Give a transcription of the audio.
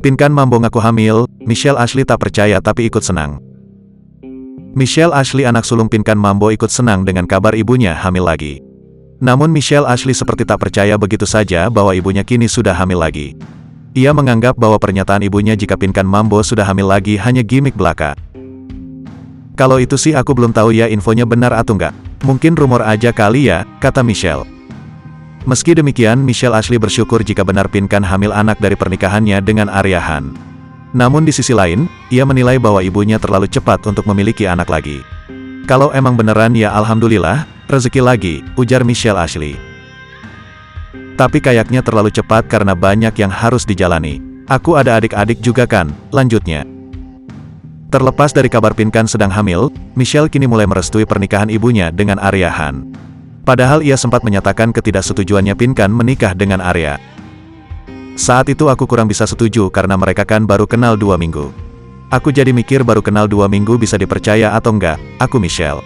Pinkan Mambo ngaku hamil, Michelle Ashley tak percaya tapi ikut senang. Michelle Ashley anak sulung Pinkan Mambo ikut senang dengan kabar ibunya hamil lagi. Namun Michelle Ashley seperti tak percaya begitu saja bahwa ibunya kini sudah hamil lagi. Ia menganggap bahwa pernyataan ibunya jika Pinkan Mambo sudah hamil lagi hanya gimik belaka. Kalau itu sih aku belum tahu ya infonya benar atau enggak. Mungkin rumor aja kali ya, kata Michelle. Meski demikian, Michelle Ashley bersyukur jika benar Pinkan hamil anak dari pernikahannya dengan Arya Han. Namun di sisi lain, ia menilai bahwa ibunya terlalu cepat untuk memiliki anak lagi. Kalau emang beneran ya alhamdulillah, rezeki lagi, ujar Michelle Ashley. Tapi kayaknya terlalu cepat karena banyak yang harus dijalani. Aku ada adik-adik juga kan, lanjutnya. Terlepas dari kabar Pinkan sedang hamil, Michelle kini mulai merestui pernikahan ibunya dengan Arya Han. Padahal ia sempat menyatakan ketidaksetujuannya Pinkan menikah dengan Arya. Saat itu aku kurang bisa setuju karena mereka kan baru kenal 2 minggu. Aku jadi mikir baru kenal 2 minggu bisa dipercaya atau enggak, aku Michelle.